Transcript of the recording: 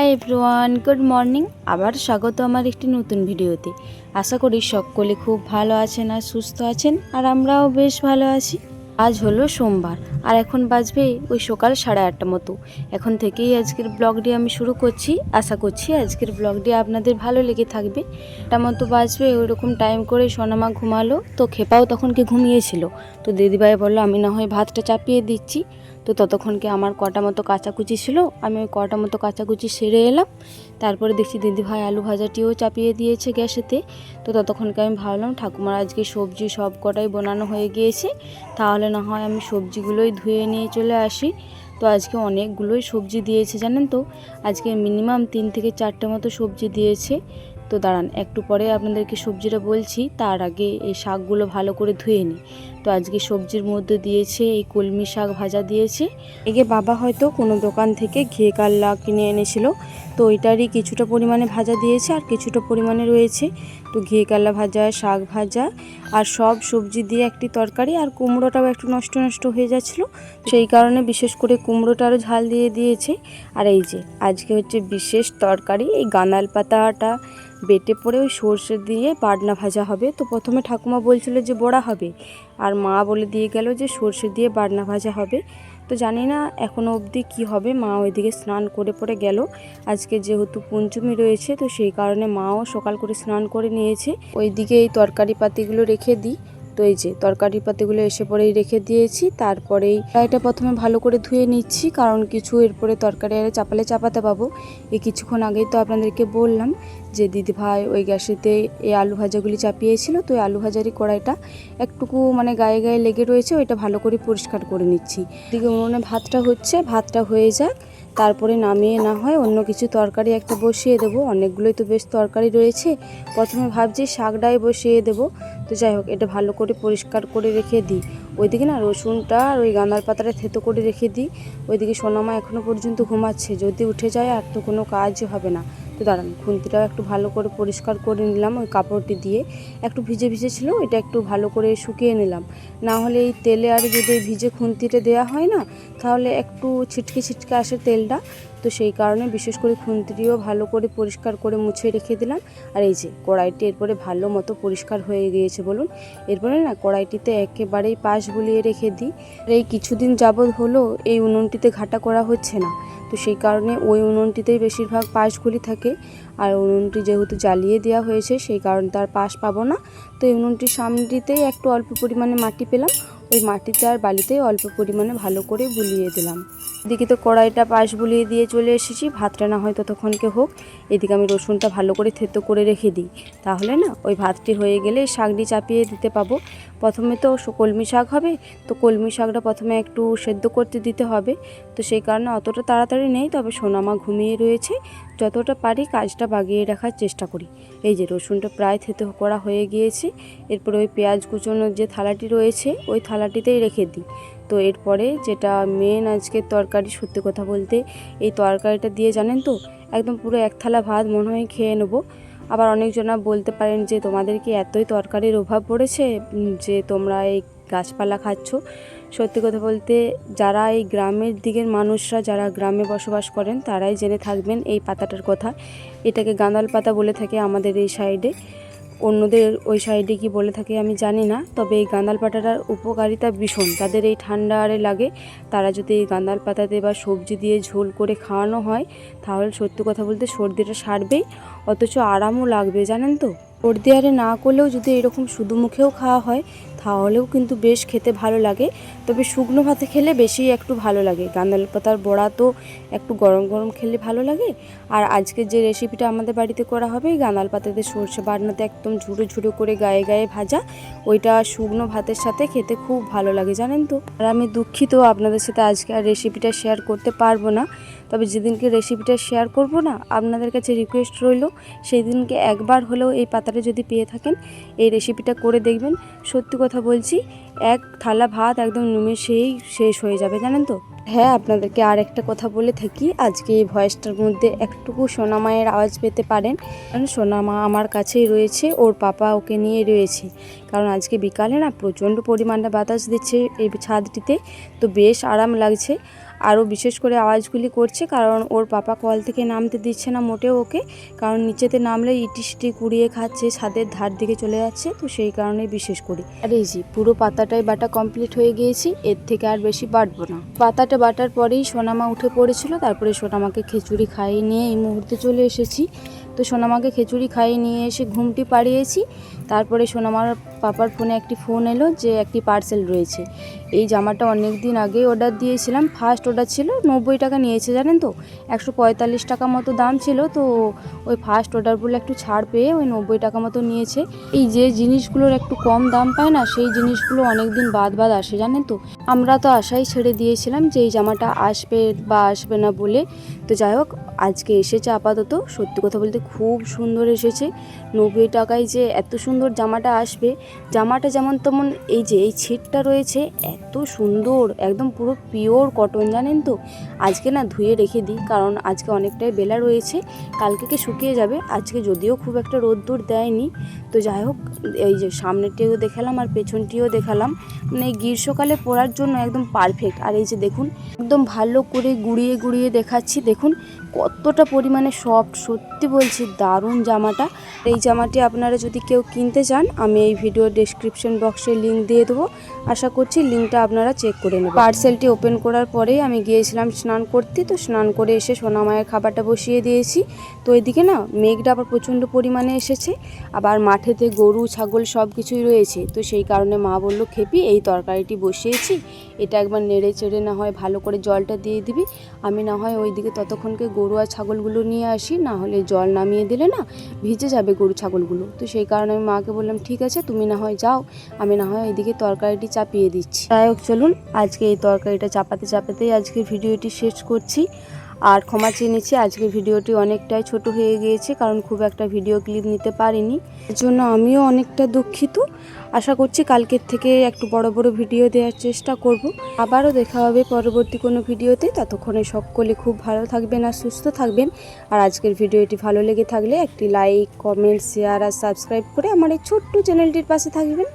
Hi everyone, good morning. আবার স্বাগত আমার একটি নতুন ভিডিওতে। আশা করি সকলে খুব ভালো আছেন আর সুস্থ আছেন, আর আমরাও বেশ ভালো আছি। আজ হলো সোমবার, আর এখন বাজবে ওই সকাল 8:30 মতো। এখন থেকেই আজকের ব্লগটি আমি শুরু করছি। আশা করছি আজকের ব্লগটি আপনাদের ভালো লেগে থাকবে। 8টা মতো বাজবে, ওইরকম টাইম করে সোনামা ঘুমালো, তো খেপাও তখনকে ঘুমিয়েছিল। তো দিদিভাই বললো আমি না হয় ভাতটা চাপিয়ে দিচ্ছি। তো ততক্ষণকে আমার কটা মতো কাচাকুচি ছিল, আমি ওই কটা মতো কাচাকুচি সেরে এলাম। তারপরে দেখছি দিদিভাই আলু ভাজাটিও চাপিয়ে দিয়েছে গ্যাসেতে। তো ততক্ষণকে আমি ভাবলাম ঠাকুমার আজকে সবজি সব কটাই বানানো হয়ে গিয়েছে, তাহলে না হয় আমি সবজিগুলোই ধুয়ে নিয়ে চলে আসি। তো আজকে অনেকগুলোই সবজি দিয়েছে জানেন তো, আজকে মিনিমাম 3 থেকে 4টে মতো সবজি দিয়েছে। তো দাঁড়ান একটু পরে আপনাদেরকে সবজিটা বলছি, তার আগে এই শাকগুলো ভালো করে ধুয়ে নিই। তো আজকে সবজির মধ্যে দিয়েছে এই কলমি শাক ভাজা দিয়েছে। এগে বাবা হয়তো কোনো দোকান থেকে ঘিয়ে কাল্লা কিনে এনেছিল, তো ওইটারই কিছুটা পরিমাণে ভাজা দিয়েছে আর কিছুটা পরিমাণে রয়েছে। তো ঘিয়ে কাল্লা ভাজা, শাক ভাজা আর সব সবজি দিয়ে একটি তরকারি, আর কুমড়োটাও একটু নষ্ট নষ্ট হয়ে যাচ্ছিলো, সেই কারণে বিশেষ করে কুমড়োটা আরও ঝাল দিয়ে দিয়েছে। আর এই যে আজকে হচ্ছে বিশেষ তরকারি, এই গাঁদাল পাতাটা বেটে পড়ে ওই সর্ষে দিয়ে বাটনা ভাজা হবে। তো প্রথমে ঠাকুমা বলছিল যে বড়া হবে, আর মা বলে দিয়ে গেল যে সর্ষে দিয়ে বাটনা ভাজা হবে। তো জানি না এখনও অবধি কি হবে। মা ওইদিকে স্নান করে পড়ে গেল। আজকে যেহেতু পঞ্চমী রয়েছে, তো সেই কারণে মাও সকাল করে স্নান করে নিয়েছে। ওইদিকে এই তরকারি পাতিগুলো রেখে দিই। তো এই যে তরকারি পাতিগুলো এসে পরেই রেখে দিয়েছি। তারপরেই কড়াইটা প্রথমে ভালো করে ধুয়ে নিচ্ছি, কারণ কিছু এরপরে তরকারি আরে চাপাতে পাবো। এই কিছুক্ষণ আগেই তো আপনাদেরকে বললাম যে দিদিভাই ওই গ্যাসেতে এই আলু ভাজাগুলি চাপিয়েছিল। তো এই আলু ভাজারই কড়াইটা একটুকু মানে গায়ে গায়ে লেগে রয়েছে, ওইটা ভালো করে পরিষ্কার করে নিচ্ছি। এদিকে উনুনে ভাতটা হচ্ছে, ভাতটা হয়ে যাক, তারপরে নামিয়ে না হয় অন্য কিছু তরকারি একটা বসিয়ে দেবো। অনেকগুলোই তো বেশ তরকারি রয়েছে, প্রথমে ভাবছি শাকটাই বসিয়ে দেবো। তো যাই হোক, এটা ভালো করে পরিষ্কার করে রেখে দিই। ওইদিকে না রসুনটা আর ওই গাঁদাল পাতাটা থেতো করে রেখে দিই। ওইদিকে সোনামা এখনও পর্যন্ত ঘুমাচ্ছে, যদি উঠে যায় আর তো কোনো কাজই হবে না। তো দাঁড়ান খুন্তিটাও একটু ভালো করে পরিষ্কার করে নিলাম, ওই কাপড়টি দিয়ে একটু ভিজে ভিজে ছিল, এটা একটু ভালো করে শুকিয়ে নিলাম। না হলে এই তেলে আর যদি ভিজে খুন্তিতে দেওয়া হয় না, তাহলে একটু ছিটকে ছিটকে আসে তেলটা। তো সেই কারণে বিশেষ করে খুন্তিটিও ভালো করে পরিষ্কার করে মুছে রেখে দিলাম। আর এই যে কড়াইটি এরপরে ভালো মতো পরিষ্কার হয়ে গিয়েছে বলুন। এরপরে না কড়াইটিতে একেবারেই পাশ বুলিয়ে রেখে দিই। এই কিছুদিন যাবৎ হলো এই উনুনটিতে ঘাটা করা হচ্ছে না, তো সেই কারণে ওই উনুনটিতেই বেশিরভাগ পাশগুলি থাকে। আর উনুনটি যেহেতু জ্বালিয়ে দেওয়া হয়েছে, সেই কারণে তার পাশ পাবো না। তো এই উনুনটির সামনেটিতেই একটু অল্প পরিমাণে মাটি পেলাম, ওই মাটিতে আর বালিতেই অল্প পরিমাণে ভালো করে বুলিয়ে দিলাম। এদিকে তো কড়াইটা পাশ বুলিয়ে দিয়ে চলে এসেছি, ভাতটা না হয় ততক্ষণকে হোক। এদিকে আমি রসুনটা ভালো করে থেতো করে রেখে দিই, তাহলে না ওই ভাতটি হয়ে গেলে শাকটি চাপিয়ে দিতে পাবো। প্রথমে তো কলমি শাক হবে, তো কলমি শাকটা প্রথমে একটু সেদ্ধ করতে দিতে হবে। তো সেই কারণে অতটা তাড়াতাড়ি নেই, তবে সোনামা ঘুমিয়ে রয়েছে, যতটা পারি কাজটা বাগিয়ে রাখার চেষ্টা করি। এই যে রসুনটা প্রায় থেতো করা হয়ে গিয়েছে। এরপরে ওই পেঁয়াজ কুচোনোর যে থালাটি রয়েছে, ওই থালাটিতেই রেখে দিই। তো এরপরে যেটা মেন আজকের তরকারি, সত্যি কথা বলতে এই তরকারিটা দিয়ে জানেন তো একদম পুরো এক থালা ভাত মনে হয় খেয়ে নেবো। আবার অনেকজনা বলতে পারেন যে তোমাদের কি এতই তরকারির অভাব পড়েছে যে তোমরা এই গাছপালা খাচ্ছ। সত্যি কথা বলতে যারা এই গ্রামের দিকের মানুষরা, যারা গ্রামে বসবাস করেন, তারাই জেনে থাকবেন এই পাতাটার কথা। এটাকে গাঁদাল পাতা বলে থাকে আমাদের এই সাইডে, অন্যদের ওই সাইডে কি বলে থাকে আমি জানি না। তবে এই গাঁদাল পাতাটার উপকারিতা ভীষণ, তাদের এই ঠান্ডা আরে লাগে, তারা যদি এই গাঁদাল পাতাতে বা সবজি দিয়ে ঝোল করে খাওয়ানো হয়, তাহলে সত্যি কথা বলতে সর্দিটা সারবেই, অথচ আরামও লাগবে জানেন তো। সর্দি আরে না করলেও যদি এরকম শুধু মুখেও খাওয়া হয়, তাহলেও কিন্তু বেশ খেতে ভালো লাগে। তবে শুকনো ভাতে খেলে বেশি একটু ভালো লাগে। গাঁদাল পাতার বড়া তো একটু গরম গরম খেলে ভালো লাগে। আর আজকে যে রেসিপিটা আমাদের বাড়িতে করা হবে, গাঁদাল পাতাতে সর্ষে বাটনাতে একদম ঝুড়ো ঝুড়ো করে গায়ে গায়ে ভাজা, ওইটা শুকনো ভাতের সাথে খেতে খুব ভালো লাগে জানেন তো। আর আমি দুঃখিত আপনাদের সাথে আজকে আর রেসিপিটা শেয়ার করতে পারবো না। তবে যেদিনকে রেসিপিটা শেয়ার করব না, আপনাদের কাছে রিকোয়েস্ট রইল সেই দিনকে একবার হলেও এই পাতাটা যদি পেয়ে থাকেন, এই রেসিপিটা করে দেখবেন। সত্যি কথা বলছি, এক থালা ভাত একদম নিমেষেই শেষ হয়ে যাবে, জানেন তো। হ্যাঁ, আপনাদেরকে আর একটা কথা বলে থাকি, আজকে এই ভয়েসটার মধ্যে একটুকু সোনামায়ের আওয়াজ পেতে পারেন, কারণ সোনামা আমার কাছেই রয়েছে, ওর পাপা ওকে নিয়ে রয়েছে। কারণ আজকে বিকালে না প্রচণ্ড পরিমাণে বাতাস দিচ্ছে এই ছাদটিতে, তো বেশ আরাম লাগছে। আরও বিশেষ করে আওয়াজগুলি করছে কারণ ওর পাপা কল থেকে নামতে দিচ্ছে না মোটেও ওকে, কারণ নিচেতে নামলে ইটি সিটি কুড়িয়ে খাচ্ছে, ছাদের ধার দিকে চলে যাচ্ছে, তো সেই কারণে বিশেষ করি। আর এই যে পুরো পাতাটাই বাটা কমপ্লিট হয়ে গিয়েছি, এর থেকে আর বেশি বাটবো না। পাতাটা বাটার পরেই সোনামা উঠে পড়েছিল, তারপরে সোনামাকে খিচুড়ি খাইয়ে নিয়ে এই মুহূর্তে চলে এসেছি। তো সোনামাকে খিচুড়ি খাইয়ে নিয়ে এসে ঘুমটি পাড়িয়েছি। তারপরে সোনামার পাপার ফোনে একটি ফোন এলো যে একটি পার্সেল রয়েছে। এই জামাটা অনেক দিন আগে অর্ডার দিয়েছিলাম, ফার্স্ট অর্ডার ছিল, 90 টাকা নিয়েছে, জানেন তো। 145 টাকা মতো দাম ছিল, তো ওই ফার্স্ট অর্ডার বলে একটু ছাড় পেয়ে ওই 90 টাকা মতো নিয়েছে। এই যে জিনিসগুলোর একটু কম দাম পায় না, সেই জিনিসগুলো অনেক দিন বাদ আসে, জানেন তো। আমরা তো আশাই ছেড়ে দিয়েছিলাম যে এই জামাটা আসবে বা আসবে না বলে। তো যাই হোক, আজকে এসেছে আপাতত। সত্যি কথা বলতে খুব সুন্দর এসেছে। 90 টাকায় যে এত সুন্দর জামাটা আসবে, জামাটা যেমন তেমন এই যে এই ছিটটা রয়েছে এত সুন্দর, একদম পুরো পিওর কটন, জানেন তো। আজকে না ধুয়ে রেখে দিই, কারণ আজকে অনেকটাই বেলা রয়েছে, কালকে শুকিয়ে যাবে। আজকে যদিও খুব একটা রোদ্দুর দেয়নি। তো যাই হোক, এই যে সামনেটিও দেখালাম আর পেছনটিও দেখালাম, মানে এই গ্রীষ্মকালে পরার জন্য একদম পারফেক্ট। আর এই যে দেখুন, একদম ভালো করে গুড়িয়ে গুড়িয়ে দেখাচ্ছি, দেখুন কতটা পরিমাণে সফট, সত্যি বলছি দারুণ জামাটা। এই জামাটি আপনারা যদি কেউ কিনতে চান, আমি এই ভিডিও ডেসক্রিপশন বক্সে লিঙ্ক দিয়ে দেবো, আশা করছি লিঙ্কটা আপনারা চেক করে নেবেন। পার্সেলটি ওপেন করার পরেই আমি গিয়েছিলাম স্নান করতে, তো স্নান করে এসে সোনামায়ের খাবারটা বসিয়ে দিয়েছি। তো এদিকে না মেঘটা আবার প্রচণ্ড পরিমাণে এসেছে, আবার মাঠেতে গরু ছাগল সব কিছুই রয়েছে, তো সেই কারণে মা বললো, খেপি এই তরকারিটি বসিয়েছি, এটা একবার নেড়ে চেড়ে না হয় ভালো করে জলটা দিয়ে দিবি, আমি না হয় ওইদিকে ততক্ষণকে গরু আর ছাগলগুলো নিয়ে আসি, না হলে জল নামিয়ে দিলে না ভিজে যাবে গরু ছাগলগুলো। তো সেই কারণে আমি মাকে বললাম, ঠিক আছে তুমি না হয় যাও, আমি না হয় এইদিকে তরকারিটি চাপিয়ে দিচ্ছি। যাই হোক, চলুন আজকে এই তরকারিটা চাপাতে চাপাতেই আজকে ভিডিওটি শেষ করছি। আর ক্ষমা চেয়ে নিচ্ছি, আজকের ভিডিওটি অনেকটাই ছোট হয়ে গিয়েছে, কারণ খুব একটা ভিডিও ক্লিপ নিতে পারিনি, এর জন্য আমিও অনেকটা দুঃখিত। আশা করছি কালকের থেকে একটু বড় বড় ভিডিও দেওয়ার চেষ্টা করব। আবারও দেখা হবে পরবর্তী কোনো ভিডিওতে, ততক্ষণে সকলে খুব ভালো থাকবেন আর সুস্থ থাকবেন। আর আজকের ভিডিওটি ভালো লেগে থাকলে একটি লাইক, কমেন্ট, শেয়ার আর সাবস্ক্রাইব করে আমার এই ছোট্ট চ্যানেলটির পাশে থাকবেন।